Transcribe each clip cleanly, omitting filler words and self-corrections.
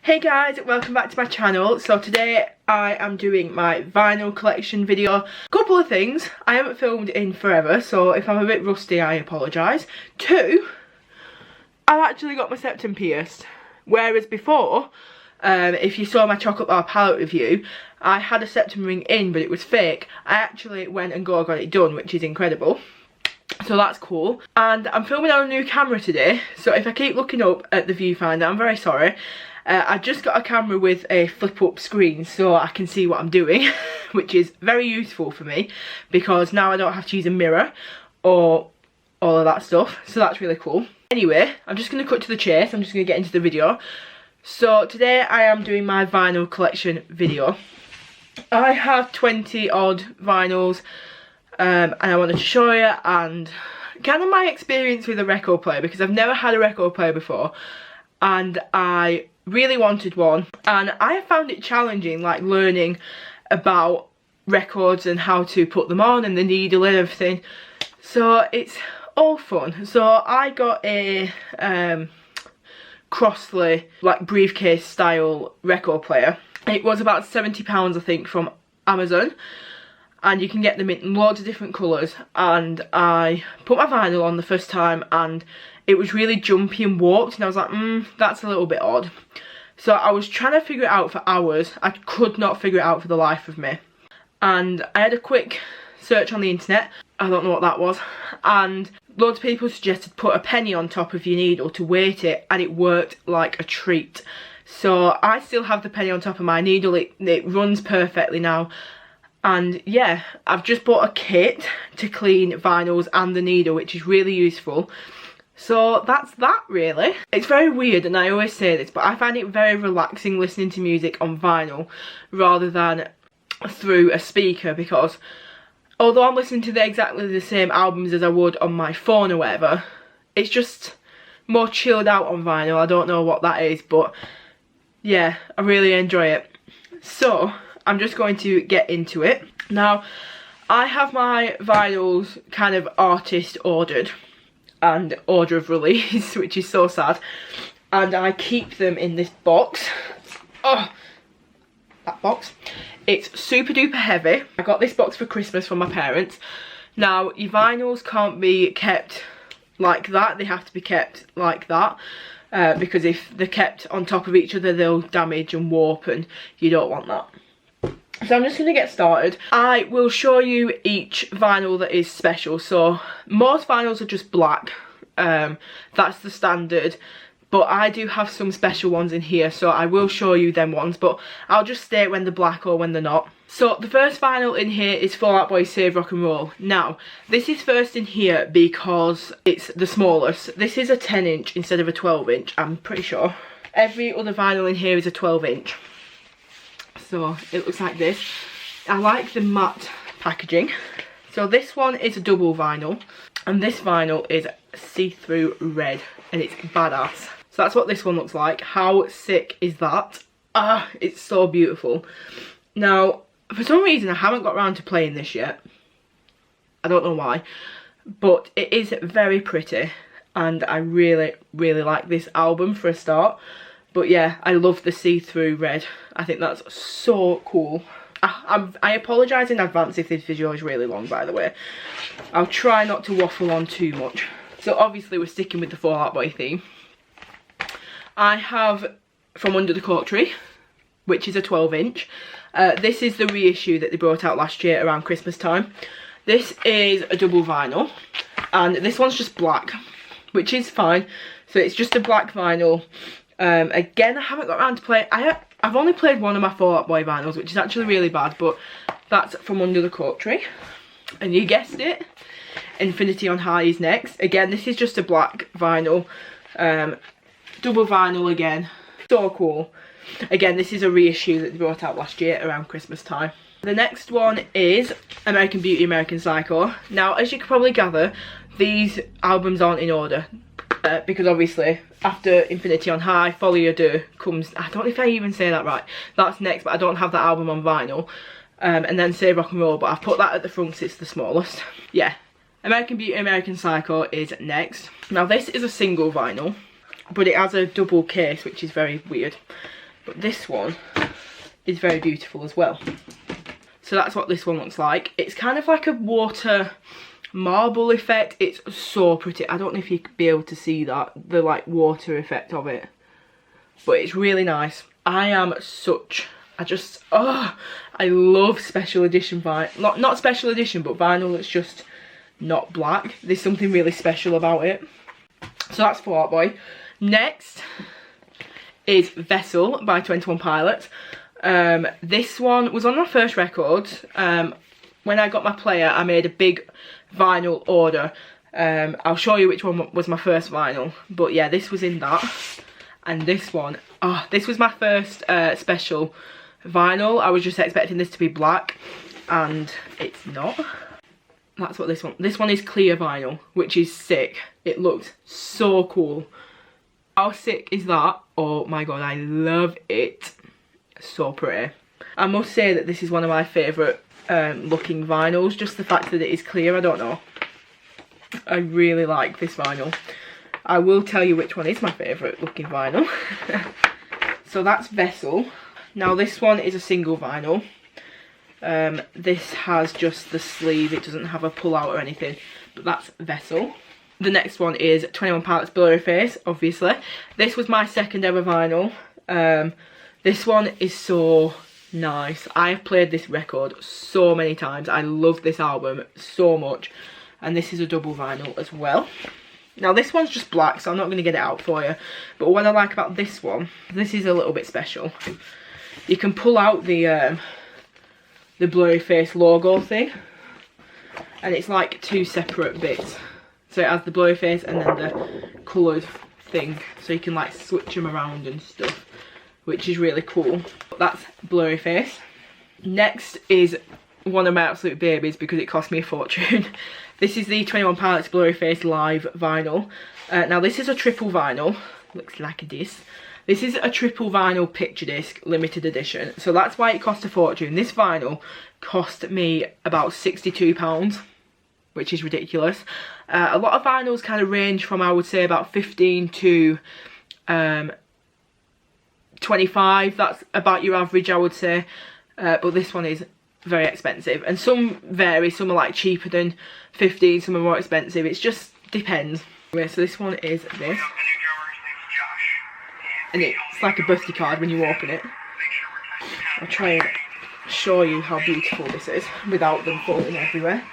Hey guys, welcome back to my channel. So today I am doing my vinyl collection video. Couple of things, I haven't filmed in forever, so if I'm a bit rusty I apologise. Two, I've actually got my septum pierced, whereas before, if you saw my chocolate bar palette review, I had a septum ring in but it was fake. I actually went and got it done, which is incredible. So that's cool. And I'm filming on a new camera today, so if I keep looking up at the viewfinder, I'm very sorry. I just got a camera with a flip up screen so I can see what I'm doing, which is very useful for me because now I don't have to use a mirror or all of that stuff, so that's really cool. Anyway, I'm just going to cut to the chase. I'm just going to get into the video. So today I am doing my vinyl collection video. I have 20 odd vinyls and I wanted to show you and kind of my experience with a record player, because I've never had a record player before and I really wanted one, and I found it challenging, like learning about records and how to put them on and the needle and everything, so it's all fun. So I got a Crossley like briefcase style record player. It was about £70 I think from Amazon, and you can get them in loads of different colours, and I put my vinyl on the first time and it was really jumpy and warped, and I was like, that's a little bit odd. So I was trying to figure it out for hours. I could not figure it out for the life of me. And I had a quick search on the internet. I don't know what that was. And loads of people suggested put a penny on top of your needle to weight it, and it worked like a treat. So I still have the penny on top of my needle. It runs perfectly now. And yeah, I've just bought a kit to clean vinyls and the needle, which is really useful. So that's that really. It's very weird, and I always say this, but I find it very relaxing listening to music on vinyl rather than through a speaker, because although I'm listening to exactly the same albums as I would on my phone or whatever, it's just more chilled out on vinyl. I don't know what that is, but yeah, I really enjoy it. So I'm just going to get into it. Now, I have my vinyls kind of artist ordered and order of release, which is so sad, and I keep them in this box. Oh, that box. It's super duper heavy. I got this box for Christmas from my parents. Now, your vinyls can't be kept like that, they have to be kept like that, because if they're kept on top of each other they'll damage and warp, and you don't want that. So I'm just going to get started. I will show you each vinyl that is special. So most vinyls are just black, that's the standard, but I do have some special ones in here, so I will show you them ones, but I'll just state when they're black or when they're not. So the first vinyl in here is Fall Out Boy's Save Rock and Roll. Now, this is first in here because it's the smallest. This is a 10-inch instead of a 12-inch, I'm pretty sure. Every other vinyl in here is a 12-inch. So it looks like this. I like the matte packaging. So this one is a double vinyl, and this vinyl is see-through red, and it's badass. So that's what this one looks like. How sick is that? Ah, it's so beautiful. Now, for some reason I haven't got around to playing this yet. I don't know why, but it is very pretty, and I really, really like this album for a start. But yeah, I love the see-through red. I think that's so cool. I apologise in advance if this video is really long, by the way. I'll try not to waffle on too much. So obviously we're sticking with the Fall Out Boy theme. I have From Under the Cork Tree, which is a 12-inch. This is the reissue that they brought out last year around Christmas time. This is a double vinyl, and this one's just black, which is fine. So it's just a black vinyl. Again, I haven't got around to play. I've only played one of my Fall Out Boy vinyls, which is actually really bad, but that's From Under the Cork Tree. And you guessed it, Infinity on High is next. Again, this is just a black vinyl, double vinyl again. So cool. Again, this is a reissue that they brought out last year around Christmas time. The next one is American Beauty, American Psycho. Now, as you can probably gather, these albums aren't in order. Because obviously after Infinity on High, Follow Your Do comes, I don't know if I even say that right, that's next, but I don't have that album on vinyl, and then Save Rock and Roll, but I've put that at the front because it's the smallest. Yeah, American Beauty, American Psycho is next. Now this is a single vinyl, but it has a double case, which is very weird. but this one is very beautiful as well. So that's what this one looks like. It's kind of like a water marble effect. It's so pretty. I don't know if you could be able to see that, the like water effect of it, but it's really nice. I love special edition vinyl. Not special edition, but vinyl that's just not black. There's something really special about it. So that's Fall Out Boy. Next is Vessel by 21 Pilots. This one was on my first record. When I got my player, I made a big vinyl order. I'll show you which one was my first vinyl, but yeah, this was in that. And this one, this was my first special vinyl. I was just expecting this to be black, and it's not. That's what this one is clear vinyl, which is sick. It looks so cool. How sick is that? Oh my god, I love it. So pretty. I must say that this is one of my favourite looking vinyls, just the fact that it is clear. I don't know, I really like this vinyl. I will tell you which one is my favourite looking vinyl. So that's Vessel. Now this one is a single vinyl. This has just the sleeve, it doesn't have a pull out or anything, but that's Vessel. The next one is 21 Pilots Blurry Face, obviously. This was my second ever vinyl. This one is so nice. I have played this record so many times. I love this album so much. And this is a double vinyl as well. Now this one's just black, so I'm not going to get it out for you. But what I like about this one, this is a little bit special. You can pull out the Blurry Face logo thing. And it's like two separate bits. So it has the Blurry Face and then the coloured thing. So you can like switch them around and stuff, which is really cool. That's Blurry Face. Next is one of my absolute babies because it cost me a fortune. This is the 21 Pilots Blurry Face Live vinyl. Now this is a triple vinyl, looks like this. This is a triple vinyl picture disc limited edition, so that's why it cost a fortune. This vinyl cost me about £62, which is ridiculous. A lot of vinyls kind of range from, I would say, about 15 to 25. That's about your average, I would say. But this one is very expensive, and some vary. Some are like cheaper than 15, some are more expensive. It just depends. Anyway, so this one is this, and it's like a birthday card when you open it. I'll try and show you how beautiful this is without them falling everywhere.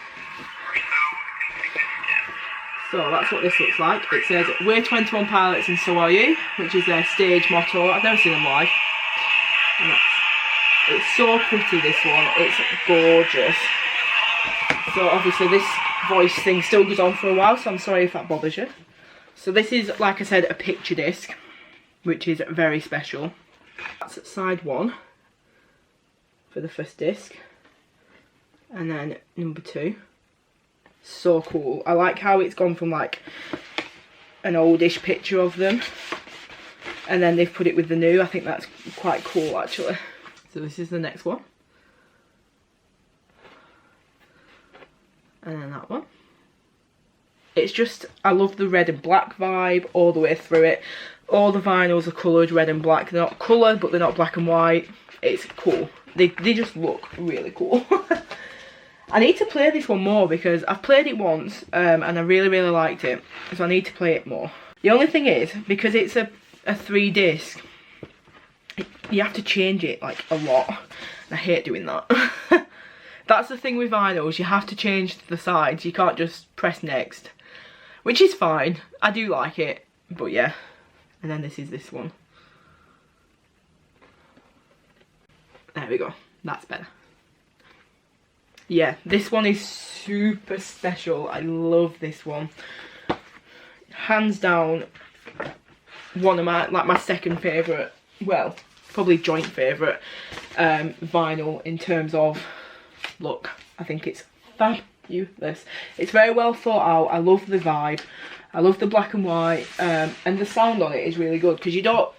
So that's what this looks like. It says, "We're 21 Pilots and so are you," which is their stage motto. I've never seen them live. And it's so pretty, this one. It's gorgeous. So obviously this voice thing still goes on for a while, so I'm sorry if that bothers you. So this is, like I said, a picture disc, which is very special. That's side one for the first disc. And then number two. So cool. I like how it's gone from like an oldish picture of them, and then they've put it with the new. I think that's quite cool actually. So this is the next one. And then that one. It's just, I love the red and black vibe all the way through it. All the vinyls are coloured red and black. They're not coloured, but they're not black and white. It's cool. They just look really cool. I need to play this one more because I've played it once and I really, really liked it. So I need to play it more. The only thing is, because it's a 3 disc, you have to change it like a lot. And I hate doing that. That's the thing with vinyls, you have to change the sides. You can't just press next, which is fine. I do like it, but yeah. And then this is this one. There we go, that's better. Yeah, this one is super special. I love this one. Hands down, one of my second favourite, well, probably joint favourite vinyl in terms of look. I think it's fabulous. It's very well thought out. I love the vibe. I love the black and white, and the sound on it is really good because you don't,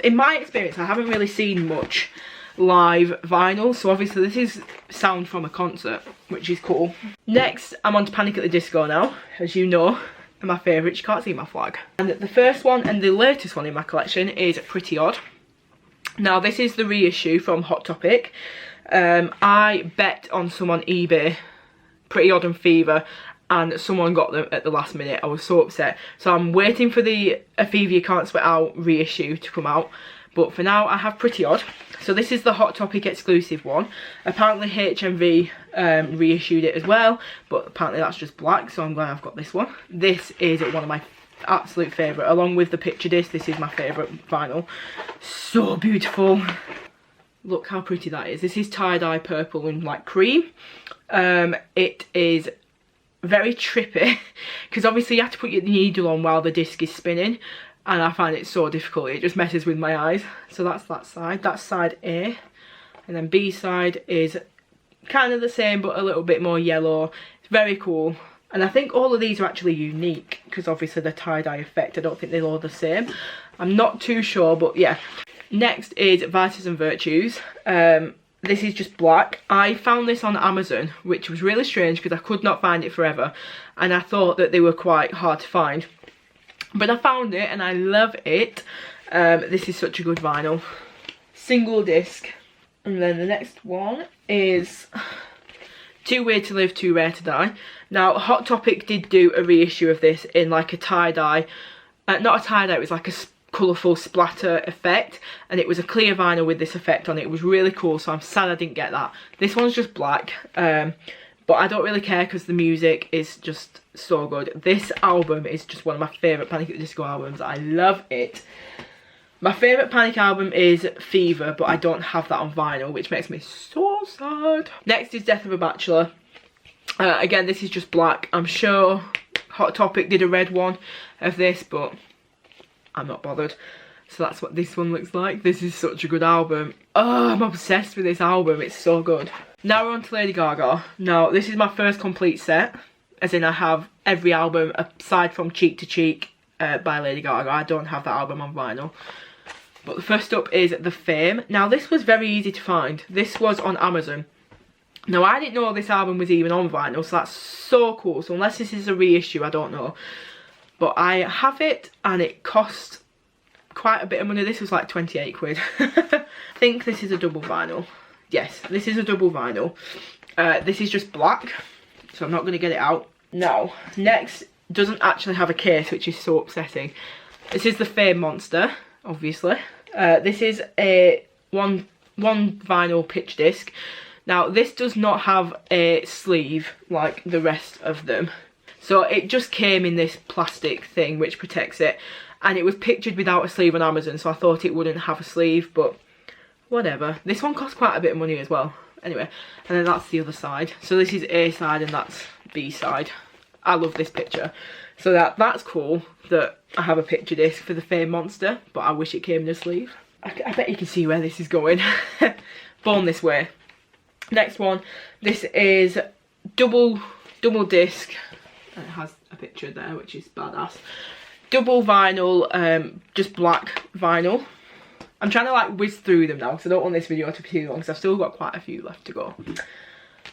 in my experience, I haven't really seen much live vinyl, so obviously this is sound from a concert, which is cool. Next, I'm on to Panic at the Disco now, as you know, and my favourite. You can't see my flag. And the first one and the latest one in my collection is Pretty Odd. Now this is the reissue from Hot Topic. I bet on some on eBay, Pretty Odd and Fever, and someone got them at the last minute. I was so upset. So I'm waiting for the A Fever You Can't Sweat Out reissue to come out. But for now I have Pretty Odd. So this is the Hot Topic exclusive one. Apparently HMV reissued it as well, but apparently that's just black, so I'm glad I've got this one. This is one of my absolute favourite, along with the picture disc. This is my favourite vinyl. So beautiful. Look how pretty that is. This is tie-dye purple and like cream. It is very trippy because obviously you have to put your needle on while the disc is spinning, and I find it so difficult. It just messes with my eyes. So that's that side. That's side A, and then B side is kind of the same but a little bit more yellow. It's very cool, and I think all of these are actually unique because obviously the tie-dye effect. I don't think they're all the same. I'm not too sure, but yeah. Next is Vices and Virtues. This is just black. I found this on Amazon, which was really strange because I could not find it forever, and I thought that they were quite hard to find. But I found it and I love it. This is such a good vinyl. Single disc. And then the next one is Too Weird to Live, Too Rare to Die. Now Hot Topic did do a reissue of this in like a tie-dye. Not a tie-dye, it was like a colourful splatter effect, and it was a clear vinyl with this effect on it. It was really cool, so I'm sad I didn't get that. This one's just black, but I don't really care because the music is just so good. This album is just one of my favourite Panic at the Disco albums. I love it. My favourite Panic album is Fever, but I don't have that on vinyl, which makes me so sad. Next is Death of a Bachelor. Again, this is just black. I'm sure Hot Topic did a red one of this, but I'm not bothered. So that's what this one looks like. This is such a good album. Oh, I'm obsessed with this album. It's so good. Now we're on to Lady Gaga. Now, this is my first complete set. As in, I have every album aside from Cheek to Cheek by Lady Gaga. I don't have that album on vinyl. But the first up is The Fame. Now, this was very easy to find. This was on Amazon. Now, I didn't know this album was even on vinyl, so that's so cool. So unless this is a reissue, I don't know. But I have it, and it cost quite a bit of money. This was like 28 quid. I think this is a double vinyl. Yes, this is a double vinyl. This is just black, so I'm not going to get it out. Now, next doesn't actually have a case, which is so upsetting. This is the Fame Monster, obviously. This is a one vinyl pitch disc. Now, this does not have a sleeve like the rest of them. So it just came in this plastic thing which protects it, and it was pictured without a sleeve on Amazon, so I thought it wouldn't have a sleeve, but whatever. This one cost quite a bit of money as well. Anyway, and then that's the other side. So this is A side and that's B side. I love this picture. So that's cool that I have a picture disc for the Fame Monster, but I wish it came in a sleeve. I bet you can see where this is going. Born This Way. Next one, this is double disc. And it has a picture there, which is badass. Double vinyl, just black vinyl. I'm trying to like whiz through them now because I don't want this video to be too long because I've still got quite a few left to go.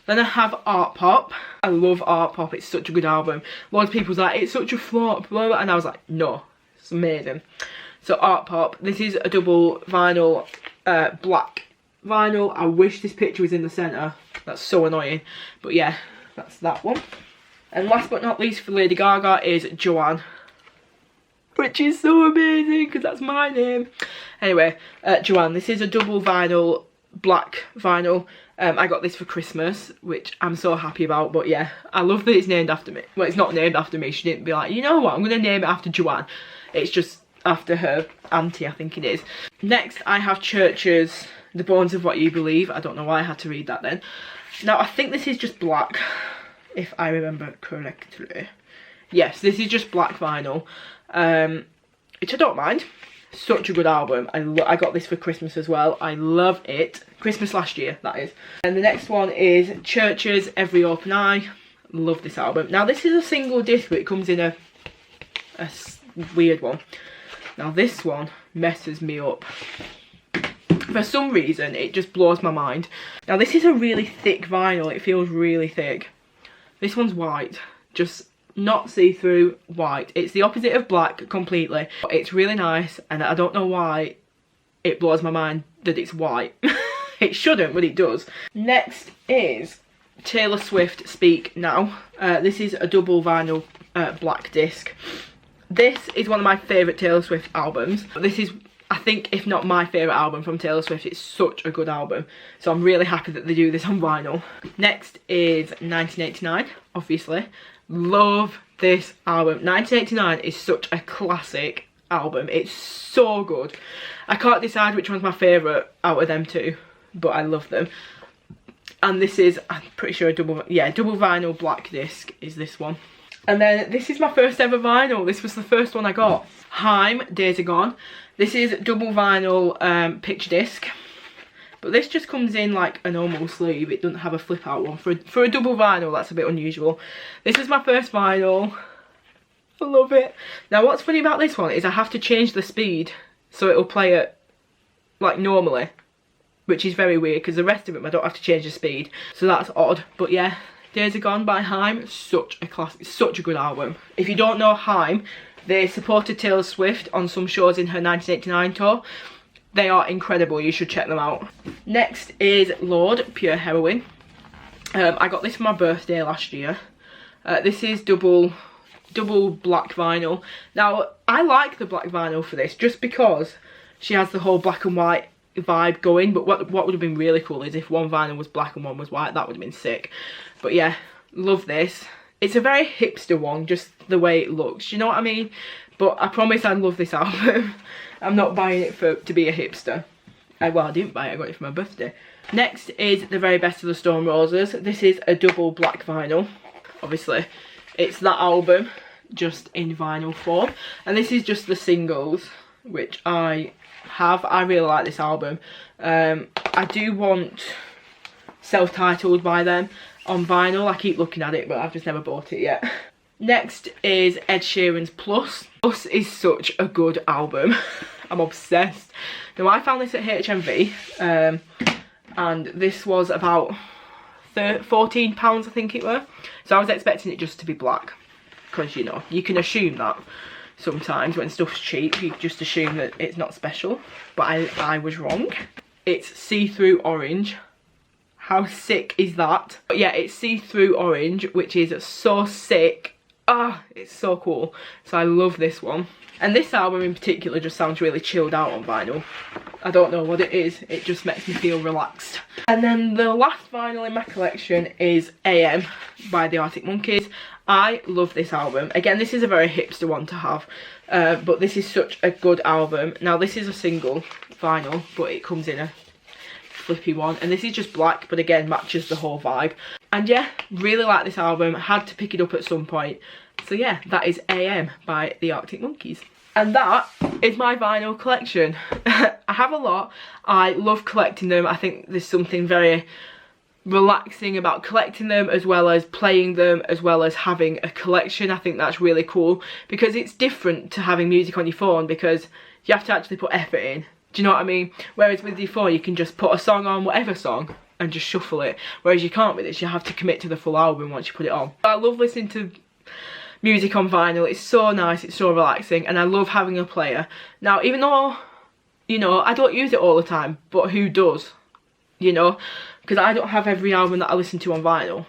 Then I have Art Pop. I love Art Pop, it's such a good album. Loads of people was like, it's such a flop, blah, blah, and I was like, no, it's amazing. So Art Pop, this is a double vinyl, black vinyl. I wish this picture was in the centre. That's so annoying. But yeah, that's that one. And last but not least for Lady Gaga is Joanne, which is so amazing because that's my name. Anyway, Joanne, this is a double vinyl, black vinyl. I got this for Christmas, which I'm so happy about, but yeah, I love that it's named after me. Well, it's not named after me. She didn't be like, you know what, I'm going to name it after Joanne. It's just after her auntie, I think it is. Next, I have Church's The Bones of What You Believe. I don't know why I had to read that then. Now, I think this is just black, if I remember correctly. Yes, this is just black vinyl, which I don't mind. Such a good album. I got this for Christmas as well. I love it. Christmas last year, that is. And the next one is Church's Every Open Eye. Love this album. Now, this is a single disc, but it comes in a weird one. Now, this one messes me up. For some reason, it just blows my mind. Now, this is a really thick vinyl. It feels really thick. This one's white. Just not see-through, white. It's the opposite of black completely. It's really nice, and I don't know why it blows my mind that it's white. It shouldn't, but it does. Next is Taylor Swift Speak Now. This is a double vinyl black disc. This is one of my favourite Taylor Swift albums. This is, I think, if not my favourite album from Taylor Swift. It's such a good album. So I'm really happy that they do this on vinyl. Next is 1989, obviously. Love this album. 1989 is such a classic album. It's so good. I can't decide which one's my favourite out of them two, but I love them. And this is, I'm pretty sure, a double vinyl black disc is this one. And then this is my first ever vinyl. This was the first one I got. Haim, Days Are Gone. This is double vinyl picture disc. But this just comes in like a normal sleeve. It doesn't have a flip out one. For a double vinyl, that's a bit unusual. This is my first vinyl. I love it. Now what's funny about this one is I have to change the speed so it'll play it like normally, which is very weird because the rest of them I don't have to change the speed, so that's odd. But yeah, Days Are Gone by Haim, such a classic, such a good album. If you don't know Haim, they supported Taylor Swift on some shows in her 1989 tour. They are incredible, you should check them out. Next is Lorde, Pure Heroin. I got this for my birthday last year. This is double black vinyl. Now I like the black vinyl for this just because she has the whole black and white vibe going, but what would have been really cool is if one vinyl was black and one was white. That would have been sick. But yeah, love this. It's a very hipster one, just the way it looks, you know what I mean? But I promise I love this album. I'm not buying it to be a hipster. Well, I didn't buy it, I got it for my birthday. Next is The Very Best of the Stone Roses. This is a double black vinyl. Obviously, it's that album, just in vinyl form. And this is just the singles, which I have. I really like this album. I do want Self-Titled by them on vinyl. I keep looking at it, but I've just never bought it yet. Next is Ed Sheeran's Plus. Plus is such a good album. I'm obsessed. Now I found this at HMV, and this was about £14 I think it were. So I was expecting it just to be black, because you know, you can assume that sometimes when stuff's cheap, you just assume that it's not special, but I was wrong. It's see-through orange. How sick is that? But yeah, it's see-through orange, which is so sick. Ah, it's so cool. So I love this one. And this album in particular just sounds really chilled out on vinyl. I don't know what it is, it just makes me feel relaxed. And then the last vinyl in my collection is AM by the Arctic Monkeys. I love this album. Again, this is a very hipster one to have, but this is such a good album. Now this is a single vinyl, but it comes in a flippy one, and this is just black, but again matches the whole vibe. And yeah, really like this album. Had to pick it up at some point. So yeah, that is AM by the Arctic Monkeys. And that is my vinyl collection. I have a lot. I love collecting them. I think there's something very relaxing about collecting them, as well as playing them, as well as having a collection. I think that's really cool because it's different to having music on your phone, because you have to actually put effort in. Do you know what I mean? Whereas with your phone, you can just put a song on, whatever song, and just shuffle it. Whereas you can't with this, you have to commit to the full album once you put it on. I love listening to music on vinyl. It's so nice, it's so relaxing, and I love having a player. Now, even though, you know, I don't use it all the time, but who does? You know? Because I don't have every album that I listen to on vinyl.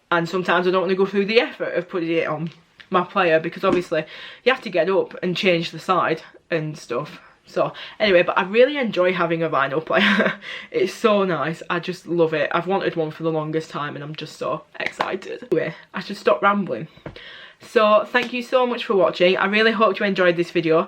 And sometimes I don't want to go through the effort of putting it on my player, because obviously you have to get up and change the side and stuff. So anyway, but I really enjoy having a vinyl player. It's so nice. I just love it. I've wanted one for the longest time and I'm just so excited. Anyway, I should stop rambling. So thank you so much for watching. I really hope you enjoyed this video.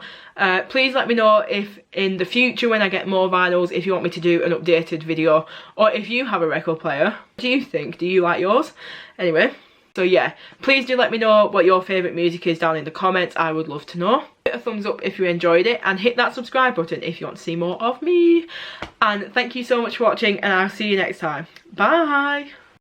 Please let me know if in the future, when I get more vinyls, if you want me to do an updated video, or if you have a record player. What do you think? Do you like yours? Anyway, so yeah, please do let me know what your favourite music is down in the comments. I would love to know. Hit a thumbs up if you enjoyed it, and hit that subscribe button if you want to see more of me. And thank you so much for watching, and I'll see you next time. Bye!